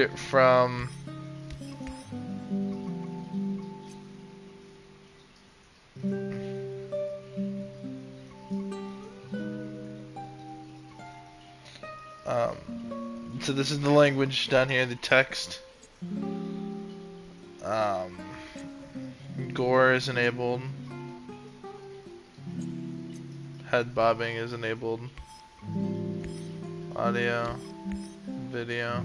from so this is the language down here, the text. Gore is enabled. Head bobbing is enabled. Audio, video.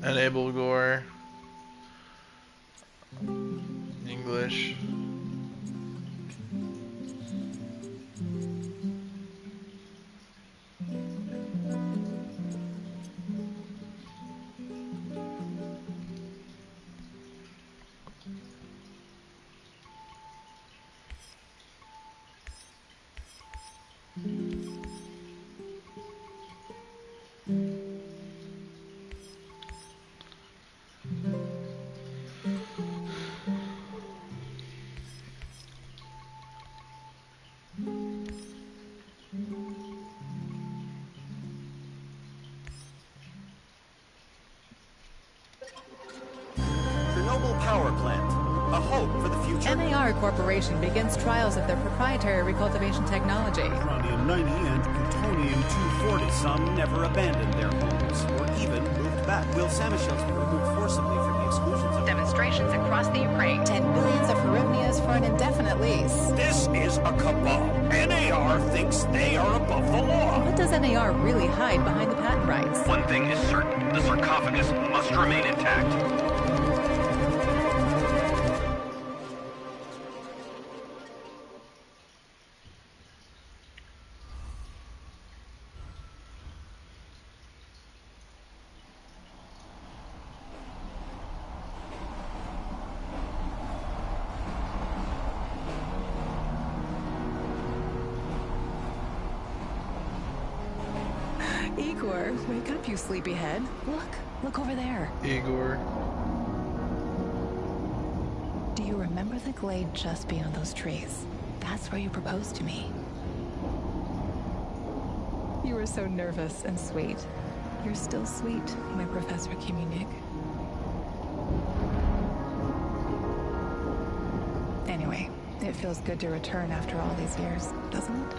Enable Gore. English. Chernobyl power plant. A hope for the future. NAR Corporation begins trials of their proprietary recultivation technology. Uranium-90 and plutonium-240. Some never abandoned their homes or even moved back. Will Samishevs be removed forcibly from the exclusion zone? Demonstrations across the Ukraine. 10 billions of Harivnias for an indefinite lease. This is a cabal. NAR thinks they are above the law. What does NAR really hide behind the patent rights? One thing is certain. The sarcophagus must remain intact. Igor, wake up, you sleepyhead. Look over there. Igor. Do you remember the glade just beyond those trees? That's where you proposed to me. You were so nervous and sweet. You're still sweet, my Professor Kiminik. Anyway, it feels good to return after all these years, doesn't it?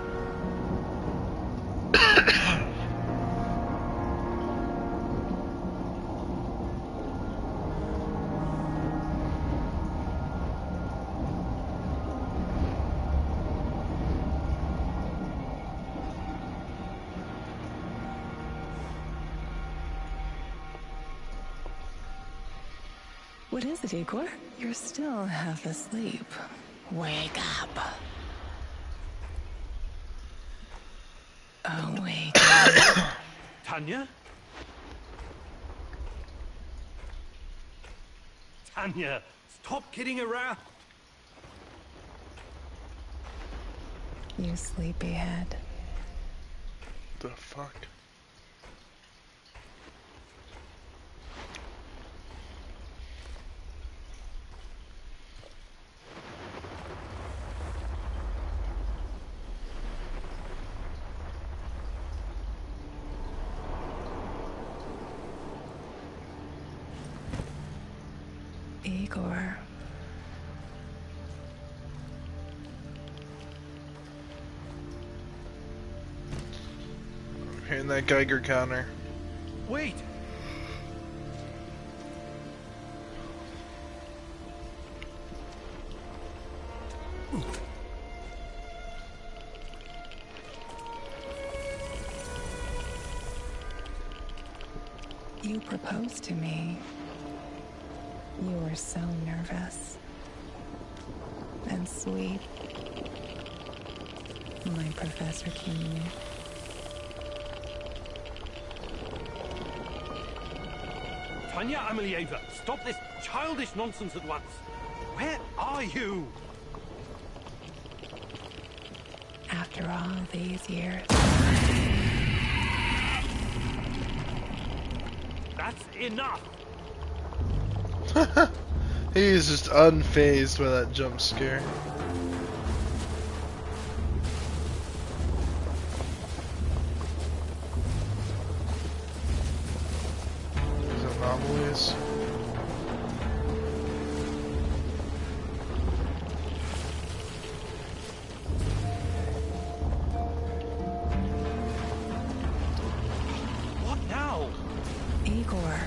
What is it, Igor? You're still half asleep. Wake up. Oh, wake up. Tanya? Tanya, stop kidding around. You sleepyhead. The fuck? Igor. I'm hearing that Geiger counter. Wait! You proposed to me. You were so nervous and sweet. My Professor King. Tanya Amelieva, stop this childish nonsense at once. Where are you? After all these years. That's enough. He's just unfazed by that jump scare. These anomalies. What now? Igor.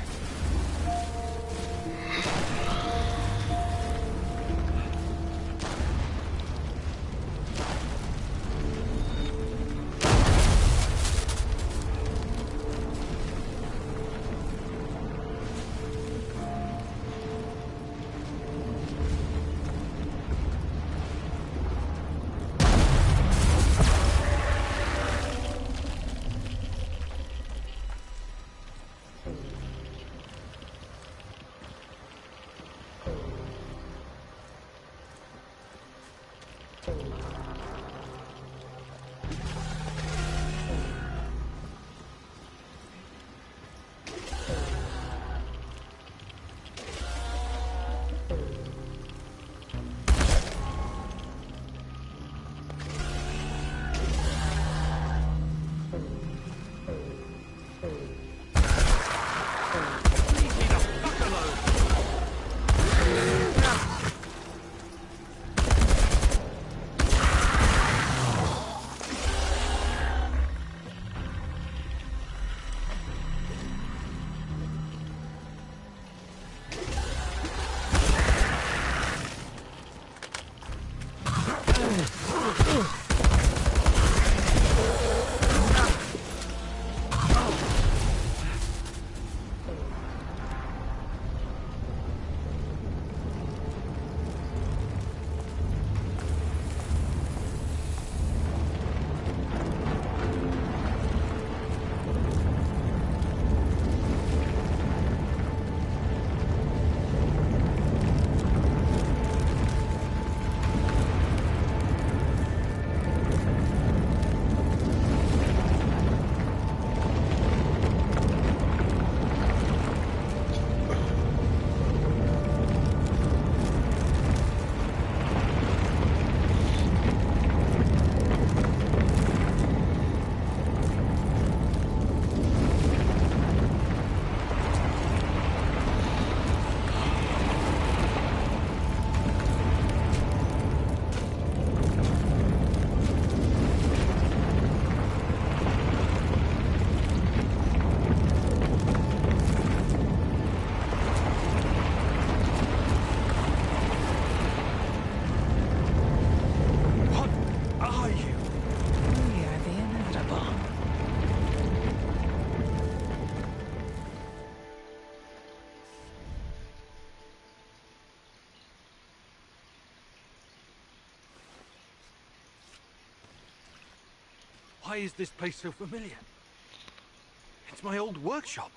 Why is this place so familiar? It's my old workshop.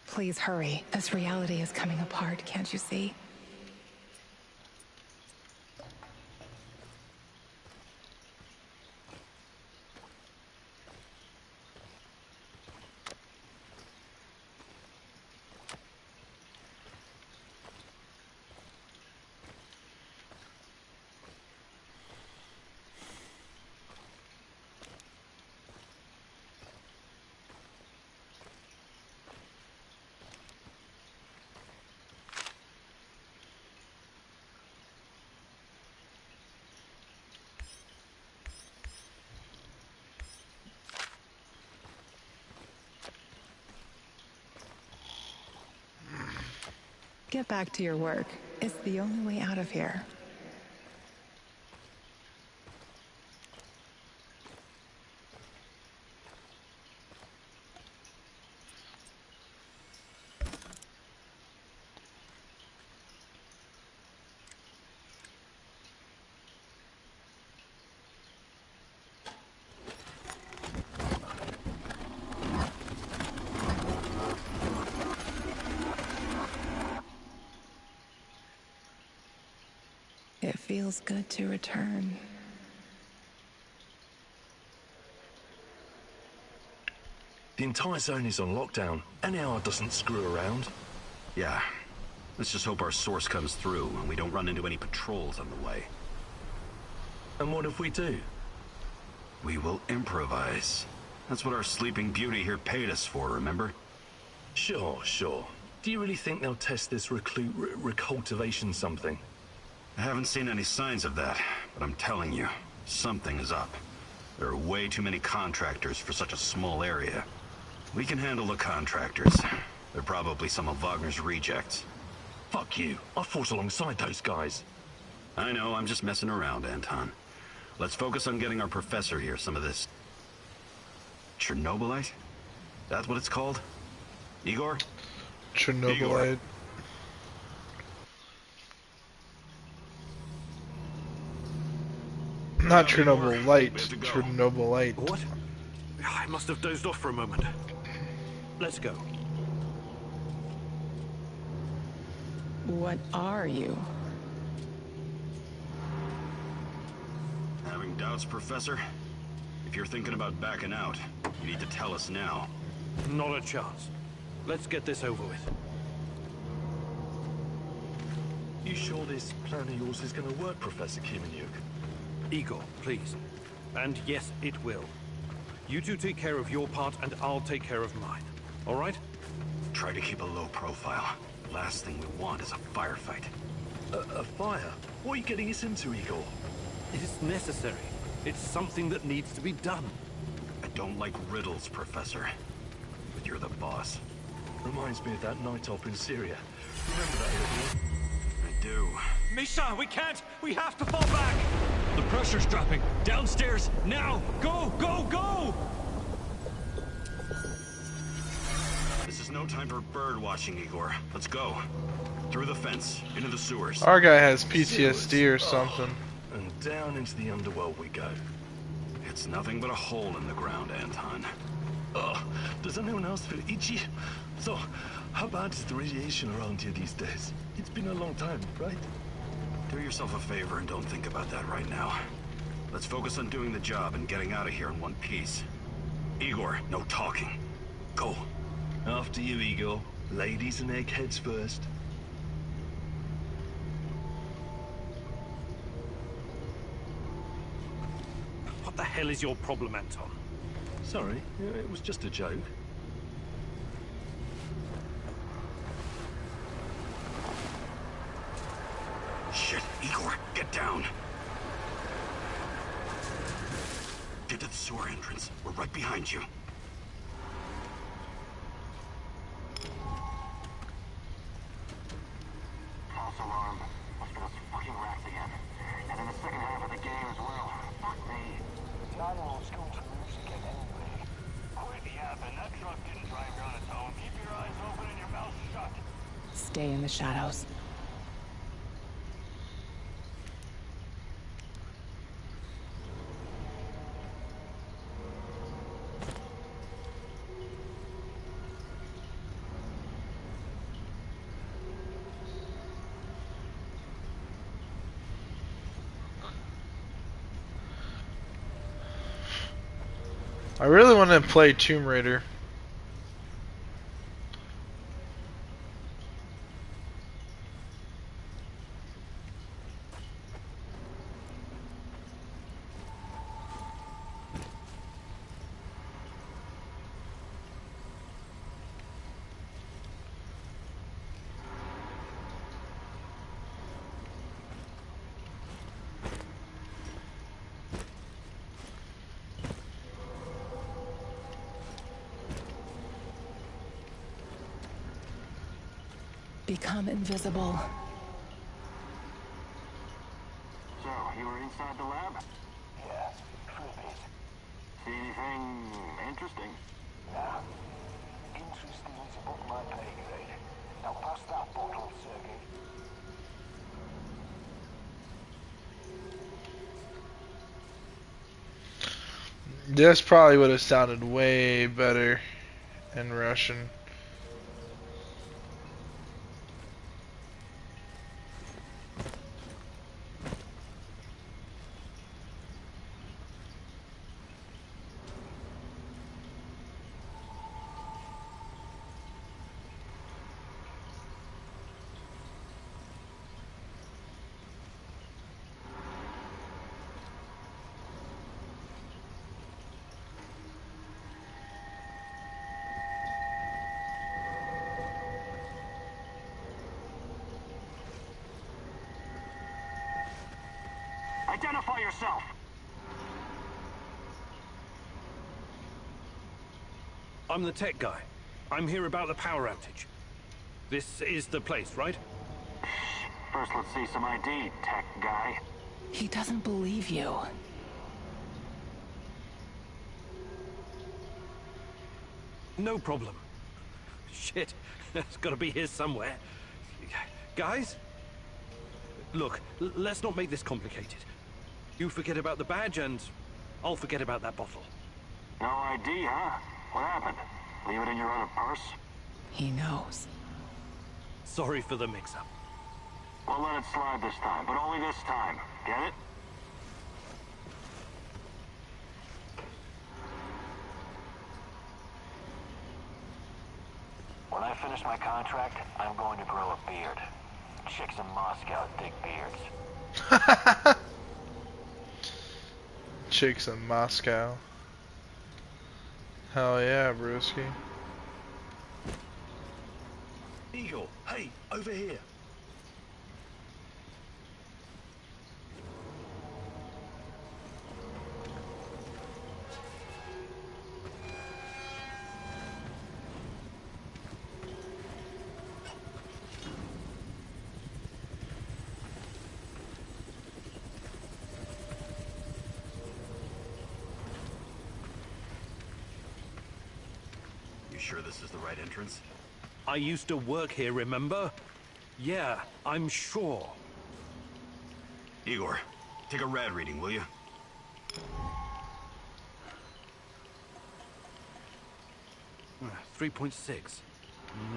Please hurry. This reality is coming apart, can't you see? Get back to your work. It's the only way out of here. It feels good to return. The entire zone is on lockdown. NAR doesn't screw around. Yeah. Let's just hope our source comes through and we don't run into any patrols on the way. And what if we do? We will improvise. That's what our Sleeping Beauty here paid us for, remember? Sure. Do you really think they'll test this recultivation something? I haven't seen any signs of that, but I'm telling you, something is up. There are way too many contractors for such a small area. We can handle the contractors. They're probably some of Wagner's rejects. Fuck you. I fought alongside those guys. I know, I'm just messing around, Anton. Let's focus on getting our professor here some of this... Chernobyl Lite? That's what it's called? Igor? Chernobyl Lite. Not Chernobyl Lite, Chernobyl Lite. What? I must have dozed off for a moment. Let's go. What are you? Having doubts, Professor? If you're thinking about backing out, you need to tell us now. Not a chance. Let's get this over with. You sure this plan of yours is going to work, Professor Kimenyuk? Igor, please. And yes, it will. You two take care of your part, and I'll take care of mine. All right? Try to keep a low profile. Last thing we want is a firefight. A fire? What are you getting us into, Igor? It is necessary. It's something that needs to be done. I don't like riddles, Professor. But you're the boss. Reminds me of that night op in Syria. Remember that, Igor? I do. Misha, we can't! We have to fall back! The pressure's dropping. Downstairs, now! Go, go, go! This is no time for bird watching, Igor. Let's go. Through the fence, into the sewers. Our guy has PTSD or something. And down into the underworld we go. It's nothing but a hole in the ground, Anton. Does anyone else feel itchy? So, how bad is the radiation around here these days? It's been a long time, right? Do yourself a favor and don't think about that right now. Let's focus on doing the job and getting out of here in one piece. Igor, no talking. Go. After you, Igor. Ladies and eggheads first. What the hell is your problem, Anton? Sorry, it was just a joke. Shit, Igor, get down. Get to the sewer entrance. We're right behind you. False alarm. Must be those fucking rats again. And in the second half of the game as well. Fuck me. Not all school to music anyway. Quit yapping. That truck didn't drive you on its own. Keep your eyes open and your mouth shut. Stay in the shadows. I really want to play Tomb Raider. become invisible. So, you were inside the lab? Yeah, for a bit. See anything interesting? Nah. Interesting is above my pay grade. Now pass that bottle, Sergey. This probably would have sounded way better in Russian. Identify yourself! I'm the tech guy. I'm here about the power outage. This is the place, right? First, let's see some ID, tech guy. He doesn't believe you. No problem. Shit, it's gotta be here somewhere. Guys? Look, let's not make this complicated. You forget about the badge and I'll forget about that bottle. No ID, huh? What happened? Leave it in your other purse? He knows. Sorry for the mix-up. We'll let it slide this time, but only this time. Get it? When I finish my contract, I'm going to grow a beard. Chicks in Moscow dig beards. Chicks in Moscow. Hell yeah, Brewski. Eagle, hey, over here. You sure this is the right entrance? I used to work here, remember? Yeah, I'm sure. Igor, take a rad reading, will you? Uh, 3.6.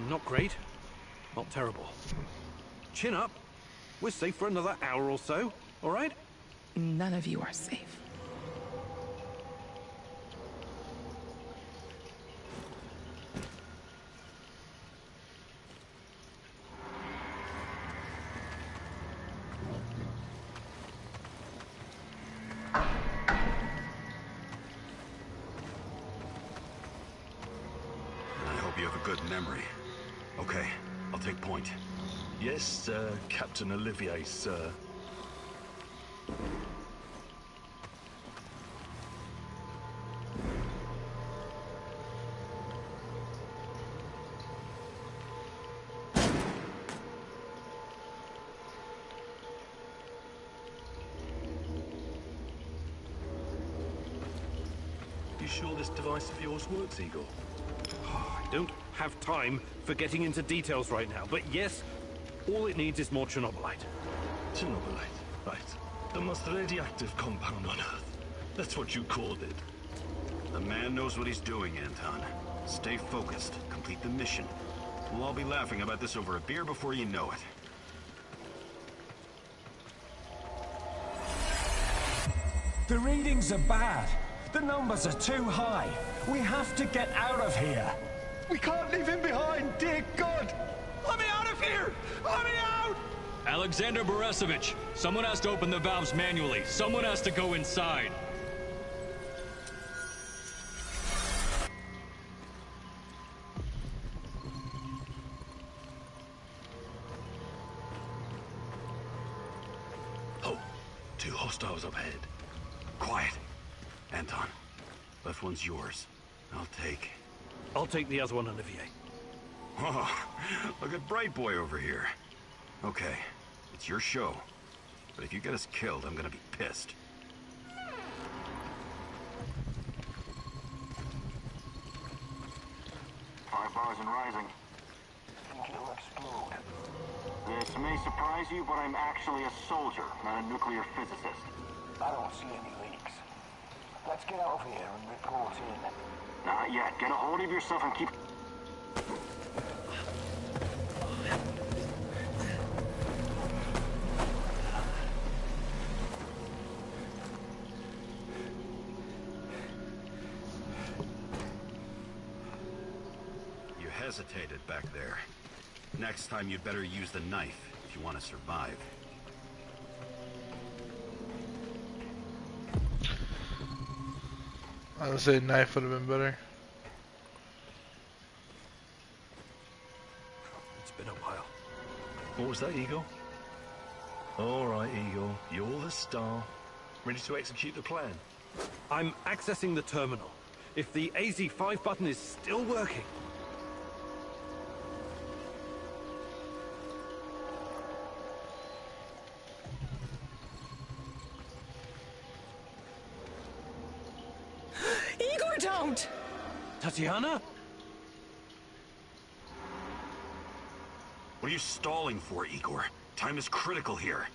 Not great. Not terrible. Chin up. We're safe for another hour or so, all right? None of you are safe. You have a good memory. Okay, I'll take point. Yes, Captain Olivier, sir. You sure this device of yours works, Eagle? I don't have time for getting into details right now, but yes, all it needs is more Chernobyl Lite. Chernobyl Lite, right. The most radioactive compound on Earth. That's what you called it. The man knows what he's doing, Anton. Stay focused. Complete the mission. We'll all be laughing about this over a beer before you know it. The readings are bad. The numbers are too high. We have to get out of here. We can't leave him behind, dear God! Let me out of here! Let me out! Alexander Borisovich, someone has to open the valves manually. Someone has to go inside. Oh, two hostiles up ahead. Quiet. Anton, left one's yours. I'll take the other one, Olivier. Oh, look at Bright Boy over here. Okay, it's your show. But if you get us killed, I'm gonna be pissed. 5 bars and rising. Think it'll explode. This may surprise you, but I'm actually a soldier, not a nuclear physicist. I don't see any leaks. Let's get over here and report in. Not yet. Get a hold of yourself and keep... You hesitated back there. Next time you'd better use the knife if you want to survive. I would say knife would have been better. It's been a while. What was that, Eagle? All right, Eagle. You're the star. Ready to execute the plan? I'm accessing the terminal. If the AZ5 button is still working... Igor, don't! Tatiana? What are you stalling for, Igor? Time is critical here.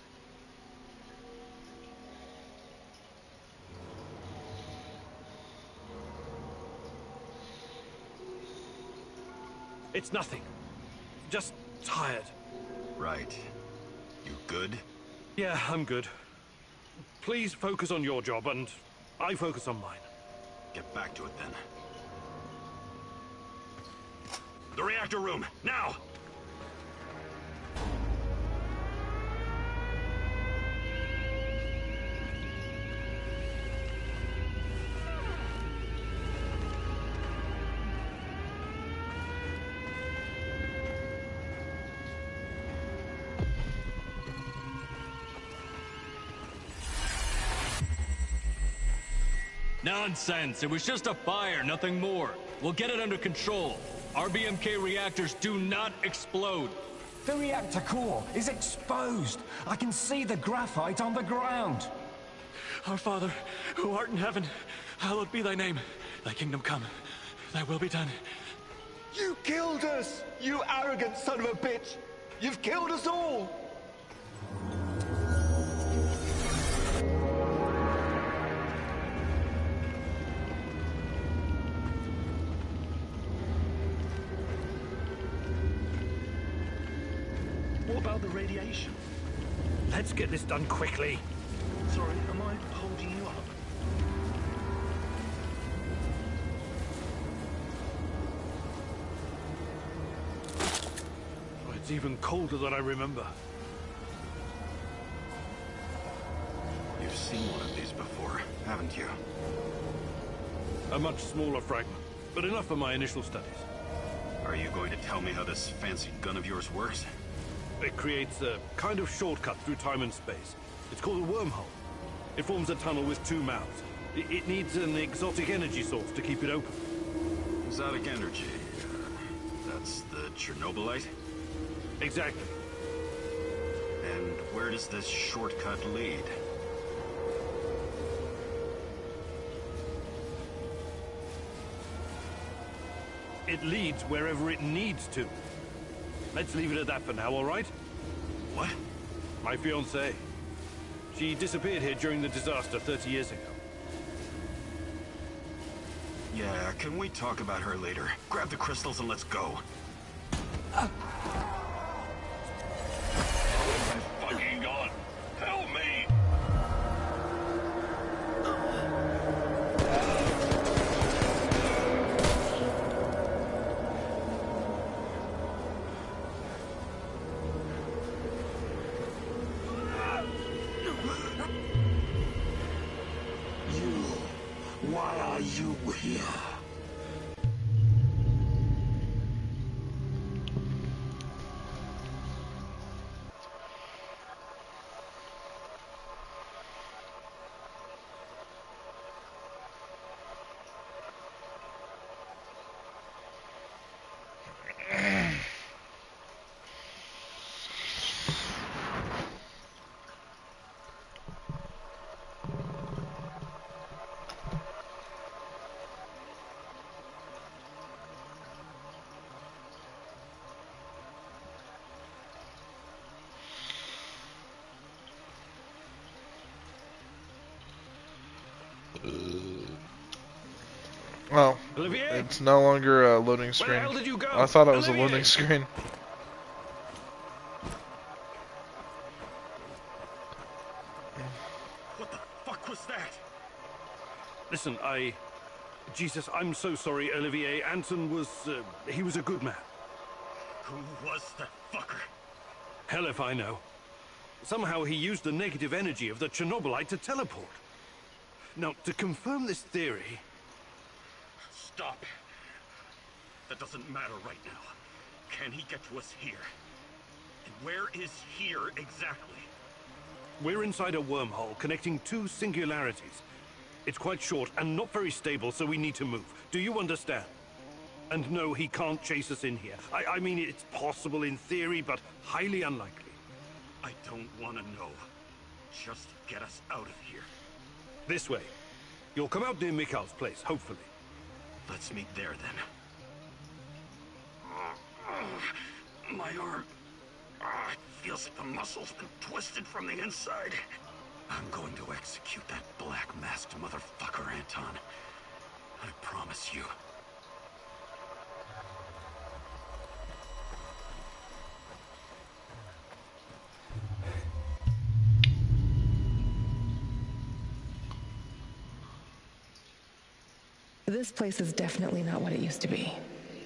It's nothing. Just tired. Right. You good? Yeah, I'm good. Please focus on your job, and I focus on mine. Get back to it, then. The reactor room, now! Nonsense. It was just a fire, nothing more. We'll get it under control. RBMK reactors do not explode. The reactor core is exposed. I can see the graphite on the ground. Our Father, who art in heaven, hallowed be thy name. Thy kingdom come. Thy will be done. You killed us! You arrogant son of a bitch! You've killed us all! What about the radiation? Let's get this done quickly. Sorry, am I holding you up? Oh, it's even colder than I remember. You've seen one of these before, haven't you? A much smaller fragment, but enough for my initial studies. Are you going to tell me how this fancy gun of yours works? It creates a kind of shortcut through time and space. It's called a wormhole. It forms a tunnel with two mouths. It needs an exotic energy source to keep it open. Exotic energy. That's the Chernobyl Lite? Exactly. And where does this shortcut lead? It leads wherever it needs to. Let's leave it at that for now, all right? What? My fiancée. She disappeared here during the disaster 30 years ago. Yeah, can we talk about her later? Grab the crystals and let's go. Fucking God! Help me! Why are you here? Oh, Olivier? it's no longer a loading Where the screen. hell did you go? I thought it was a Olivier? loading screen. What the fuck was that? Listen, Jesus, I'm so sorry, Olivier. Anton was, he was a good man. Who was that fucker? Hell if I know. Somehow he used the negative energy of the Chernobyl Lite to teleport. Now, to confirm this theory... Stop. That doesn't matter right now. Can he get to us here? And where is here exactly? We're inside a wormhole connecting two singularities. It's quite short and not very stable, so we need to move. Do you understand? And no, he can't chase us in here. I mean, it's possible in theory, but highly unlikely. I don't want to know. Just get us out of here. This way. You'll come out near Mikhail's place, hopefully. Let's meet there, then. My arm. It feels like the muscle's been twisted from the inside. I'm going to execute that black-masked motherfucker, Anton. I promise you. This place is definitely not what it used to be.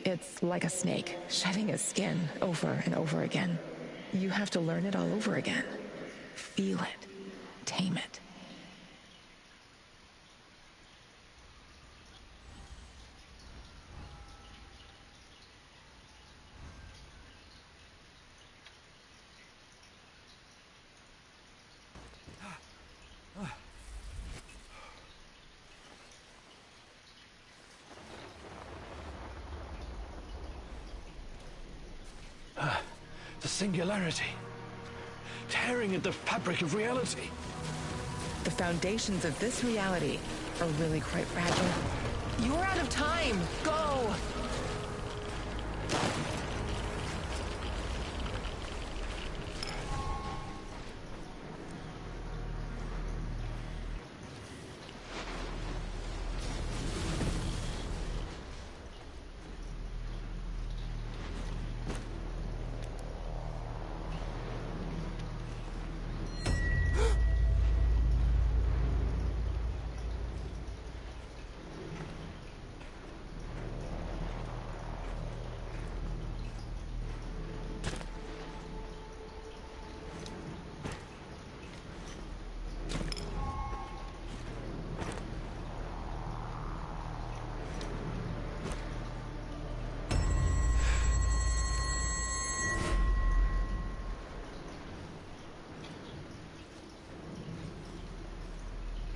It's like a snake, shedding its skin over and over again. You have to learn it all over again. Feel it. Tame it. The singularity. Tearing at the fabric of reality. The foundations of this reality are really quite fragile. You're out of time! Go!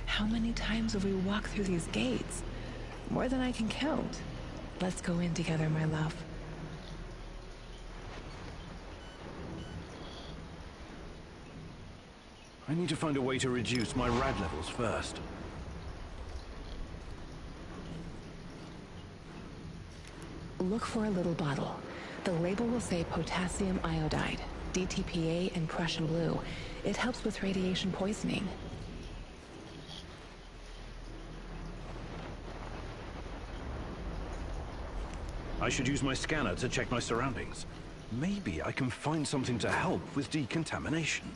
How many times have we walked through these gates? More than I can count. Let's go in together, my love. I need to find a way to reduce my rad levels first. Look for a little bottle. The label will say potassium iodide, DTPA, and Prussian blue. It helps with radiation poisoning. I should use my scanner to check my surroundings. Maybe I can find something to help with decontamination.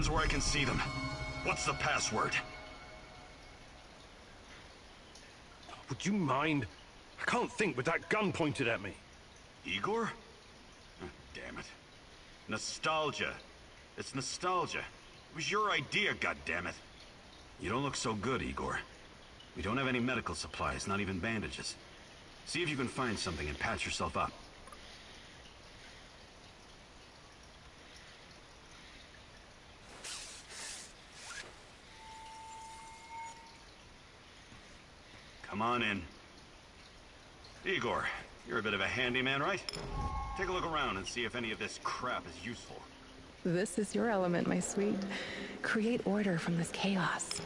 hands where I can see them. What's the password? Would you mind? I can't think with that gun pointed at me. Igor? Oh, damn it. Nostalgia. It's nostalgia. It was your idea, goddammit. You don't look so good, Igor. We don't have any medical supplies, not even bandages. See if you can find something and patch yourself up. Come on in. Igor, you're a bit of a handyman, right? Take a look around and see if any of this crap is useful. This is your element, my sweet. Create order from this chaos.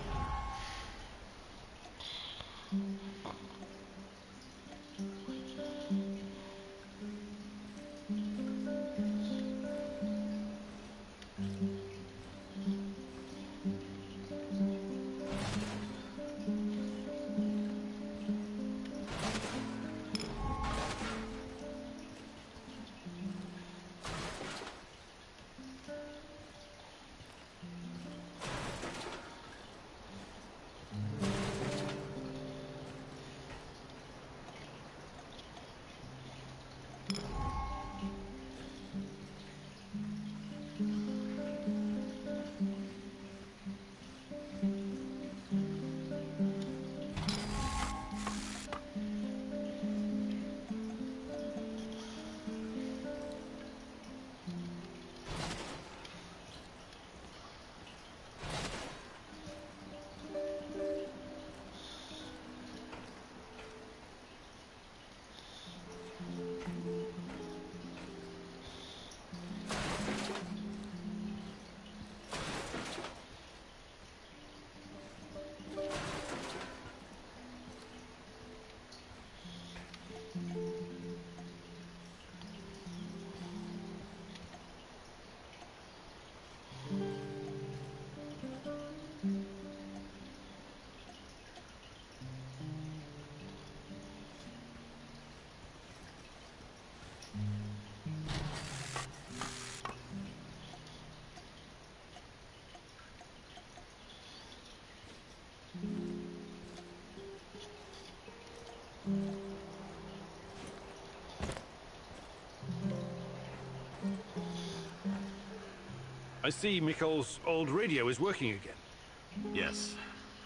I see Mikhail's old radio is working again. Yes.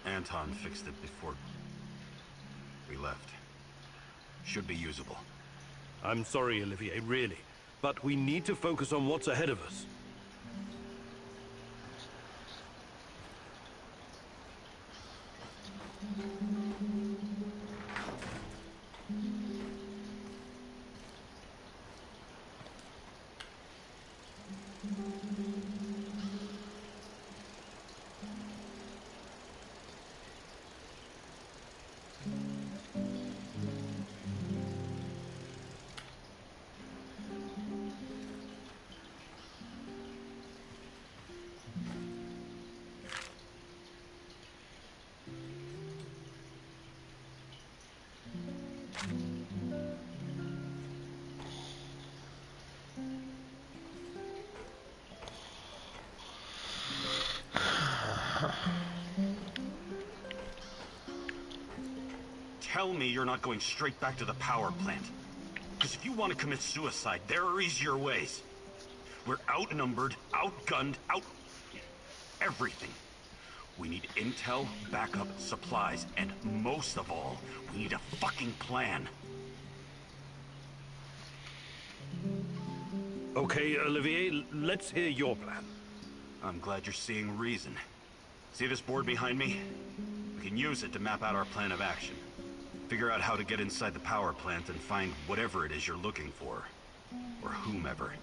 Anton fixed it before we left. Should be usable. I'm sorry, Olivier, really. But we need to focus on what's ahead of us. Tell me you're not going straight back to the power plant. Because if you want to commit suicide, there are easier ways. We're outnumbered, outgunned, everything. We need intel, backup, supplies, and most of all, we need a fucking plan. Okay, Olivier, let's hear your plan. I'm glad you're seeing reason. See this board behind me? We can use it to map out our plan of action. Figure out how to get inside the power plant and find whatever it is you're looking for. Or whomever.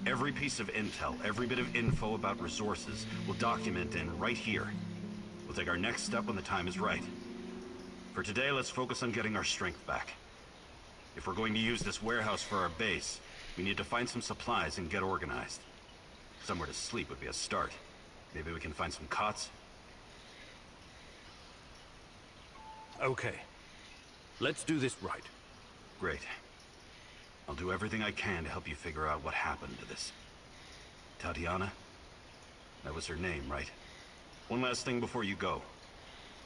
Every piece of intel, every bit of info about resources, we'll document in right here. We'll take our next step when the time is right. For today, let's focus on getting our strength back. If we're going to use this warehouse for our base, we need to find some supplies and get organized. Somewhere to sleep would be a start. Maybe we can find some cots? Okay. Let's do this right. Great. I'll do everything I can to help you figure out what happened to this. Tatiana? That was her name, right? One last thing before you go.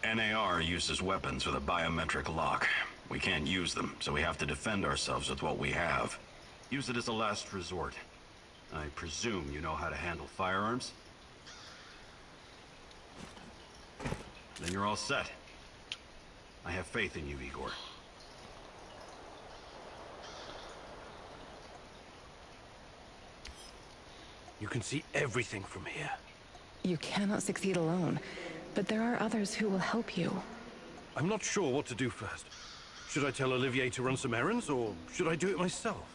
NAR uses weapons with a biometric lock. We can't use them, so we have to defend ourselves with what we have. Use it as a last resort. I presume you know how to handle firearms? Then you're all set. I have faith in you, Igor. You can see everything from here. You cannot succeed alone, but there are others who will help you. I'm not sure what to do first. Should I tell Olivier to run some errands, or should I do it myself?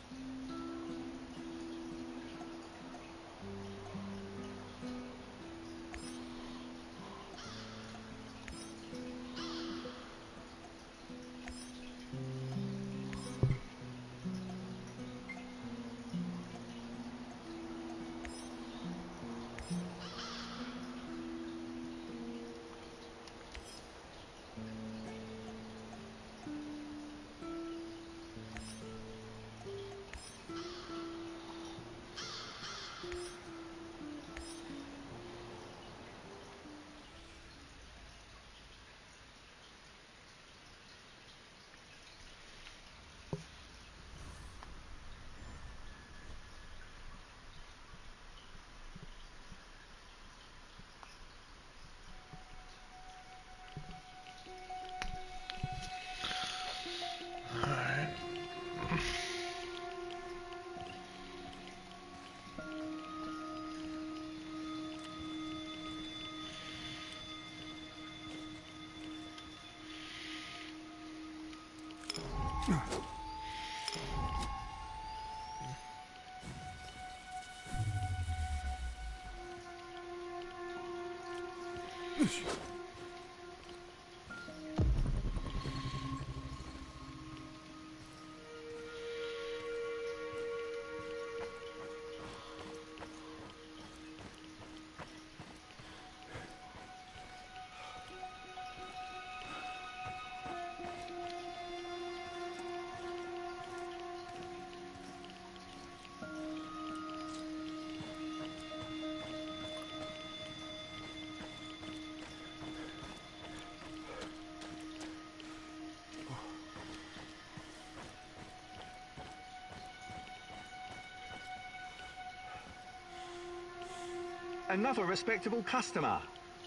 Another respectable customer.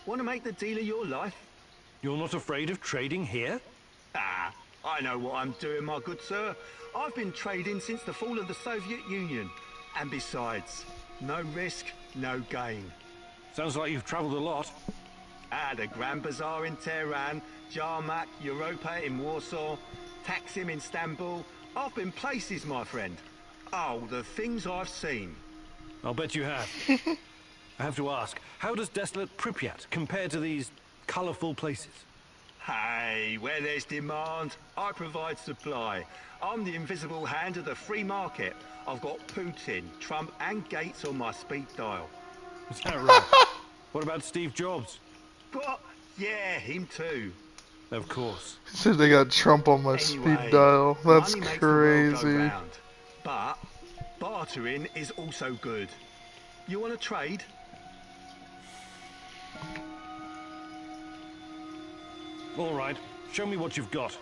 Want to make the deal of your life? You're not afraid of trading here? Ah, I know what I'm doing, my good sir. I've been trading since the fall of the Soviet Union. And besides, no risk, no gain. Sounds like you've traveled a lot. The Grand Bazaar in Tehran, Jarmak, Europa in Warsaw, Taksim in Istanbul. I've been places, my friend. Oh, the things I've seen. I'll bet you have. I have to ask, how does desolate Pripyat compare to these colourful places? Hey, where there's demand, I provide supply. I'm the invisible hand of the free market. I've got Putin, Trump and Gates on my speed dial. Is that right? What about Steve Jobs? What? Yeah, him too. Of course. He said they got Trump on my speed dial. That's money makes the world go crazy. round. But bartering is also good. You want to trade? All right, show me what you've got,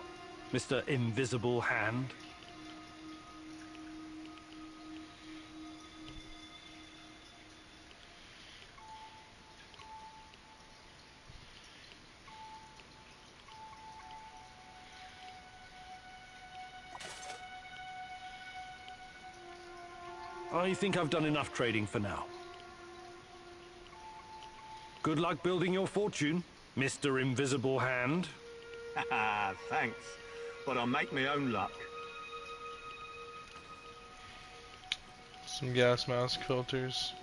Mr. Invisible Hand. I think I've done enough trading for now. Good luck building your fortune, Mr. Invisible Hand. Haha, thanks. But I'll make my own luck. Some gas mask filters.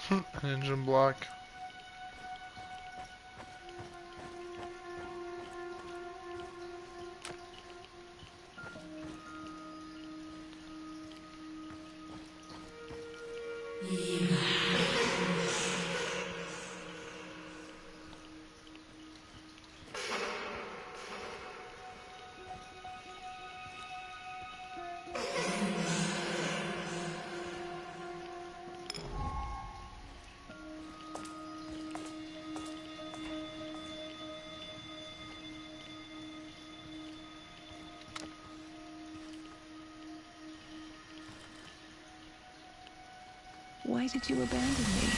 An engine block. Why did you abandon me?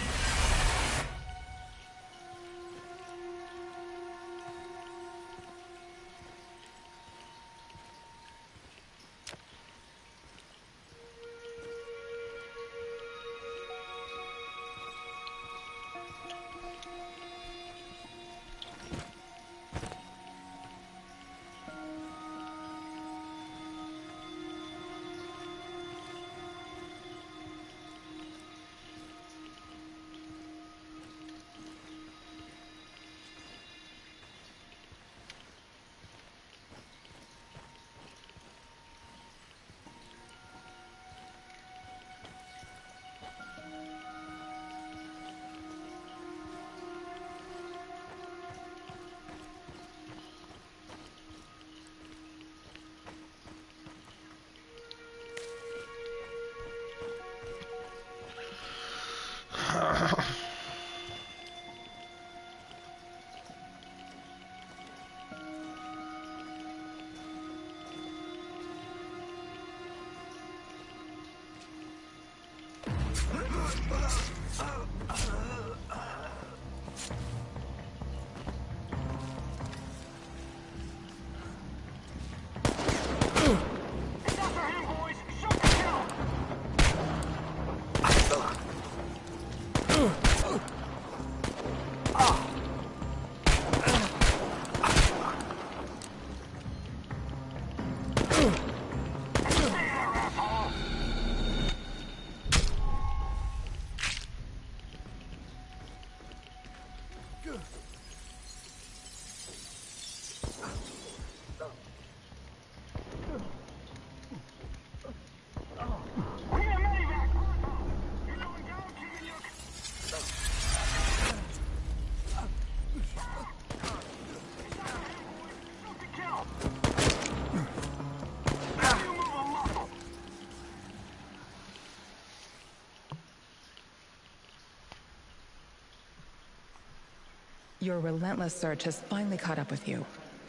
Your relentless search has finally caught up with you.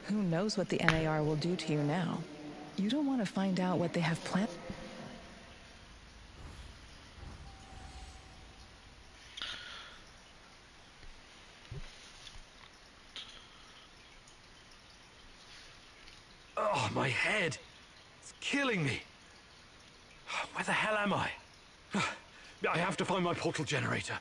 Who knows what the NAR will do to you now? You don't want to find out what they have planned. Oh, my head. It's killing me. Where the hell am I? I have to find my portal generator.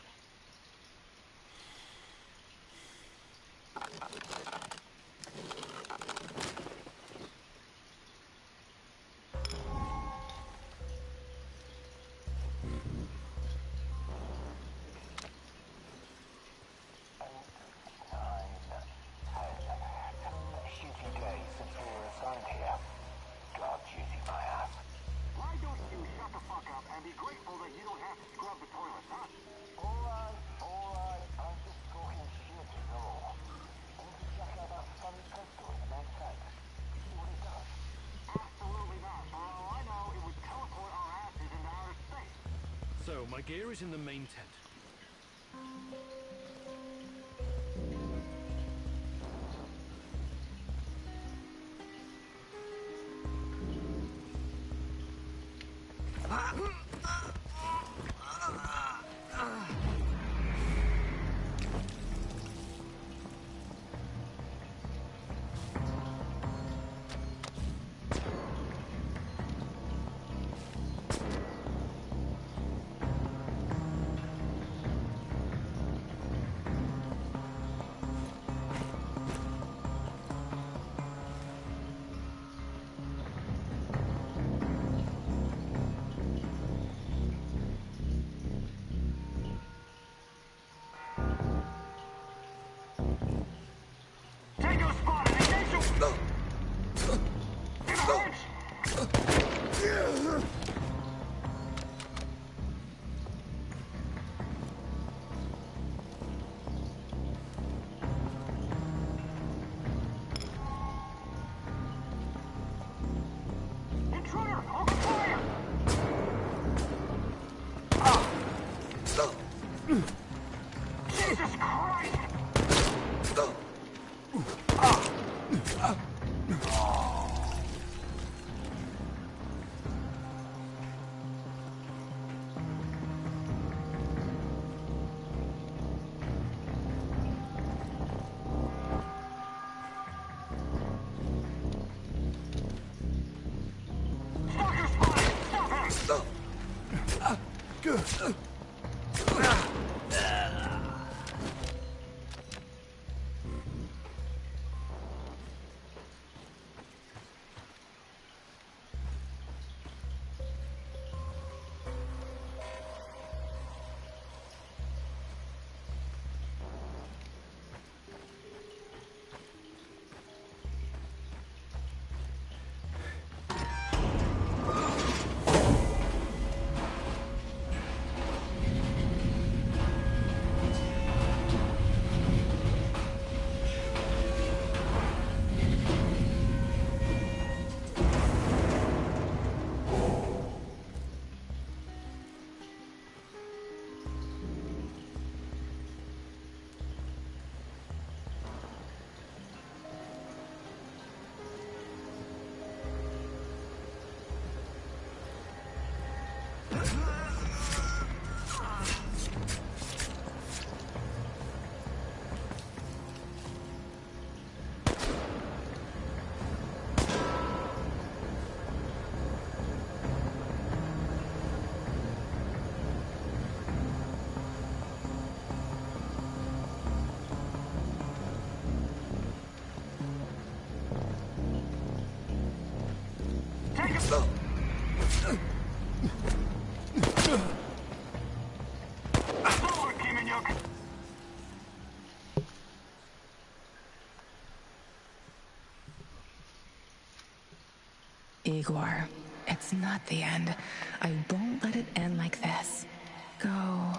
So, my gear is in the main tent. Jesus Christ! Igor, it's not the end. I won't let it end like this. Go.